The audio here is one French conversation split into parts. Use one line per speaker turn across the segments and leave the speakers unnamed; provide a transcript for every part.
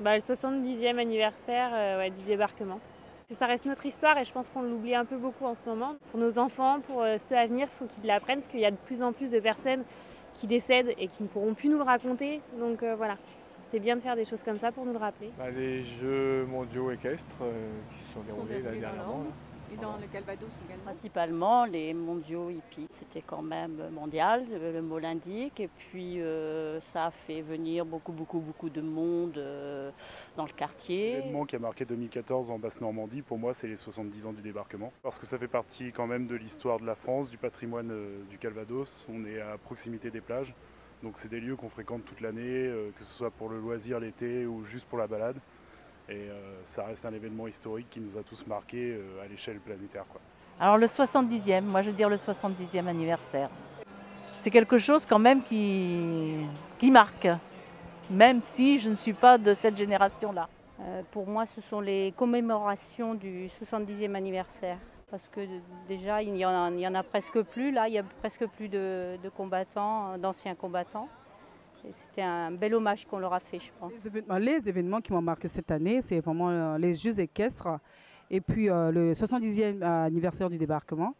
Le 70e anniversaire ouais, du débarquement. Parce que ça reste notre histoire et je pense qu'on l'oublie un peu beaucoup en ce moment. Pour nos enfants, pour ceux à venir, il faut qu'ils l'apprennent parce qu'il y a de plus en plus de personnes qui décèdent et qui ne pourront plus nous le raconter. Donc voilà, c'est bien de faire des choses comme ça pour nous le rappeler.
Les Jeux mondiaux équestres qui se sont
Ils sont
déroulés là,
déroulés dans
dernièrement.
l'Orne et dans le Calvados également.
Principalement les mondiaux hippies. C'était quand même mondial, le mot l'indique. Et puis ça a fait venir beaucoup de monde dans le quartier.
L'événement qui a marqué 2014 en Basse-Normandie, pour moi, c'est les 70 ans du débarquement. Parce que ça fait partie quand même de l'histoire de la France, du patrimoine du Calvados. On est à proximité des plages. Donc c'est des lieux qu'on fréquente toute l'année, que ce soit pour le loisir l'été ou juste pour la balade. Et ça reste un événement historique qui nous a tous marqués à l'échelle planétaire, quoi.
Alors le 70e, moi je veux dire le 70e anniversaire. C'est quelque chose quand même qui marque, même si je ne suis pas de cette génération-là.
Pour moi, ce sont les commémorations du 70e anniversaire. Parce que déjà, il y en a presque plus. Là, il y a presque plus de combattants, d'anciens combattants. Et c'était un bel hommage qu'on leur a fait, je pense.
Les événements qui m'ont marqué cette année, c'est vraiment les Jeux équestres et puis le 70e anniversaire du débarquement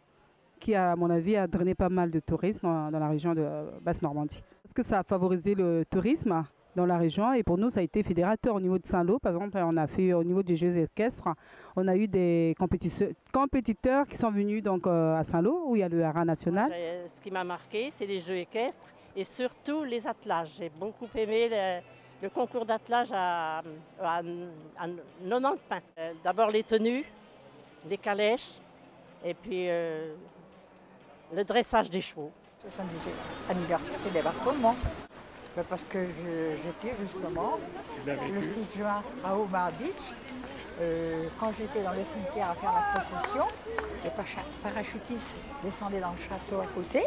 qui, à mon avis, a drainé pas mal de tourisme dans la région de Basse-Normandie. Parce que ça a favorisé le tourisme dans la région et pour nous, ça a été fédérateur au niveau de Saint-Lô. Par exemple, on a fait au niveau des Jeux équestres, on a eu des compétiteurs qui sont venus donc, à Saint-Lô où il y a le haras national.
Ce qui m'a marqué, c'est les Jeux équestres et surtout les attelages. J'ai beaucoup aimé le concours d'attelage à 90 pins. D'abord les tenues, les calèches et puis le dressage des chevaux.
70e anniversaire du débarquement. Parce que j'étais justement le 6 juin à Omaha Beach. Quand j'étais dans le cimetière à faire la procession, les parachutistes descendaient dans le château à côté.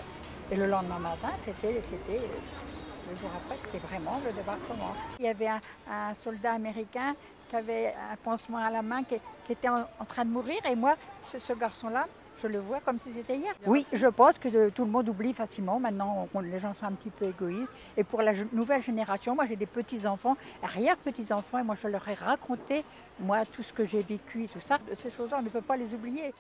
Et le lendemain matin, le jour après, c'était vraiment le débarquement. Il y avait un soldat américain qui avait un pansement à la main, qui était en train de mourir. Et moi, ce garçon-là, je le vois comme si c'était hier. Oui, je pense que tout le monde oublie facilement. Maintenant, les gens sont un petit peu égoïstes. Et pour la nouvelle génération, moi j'ai des petits-enfants, arrière-petits-enfants, et moi je leur ai raconté, moi, tout ce que j'ai vécu et tout ça. Ces choses-là, on ne peut pas les oublier.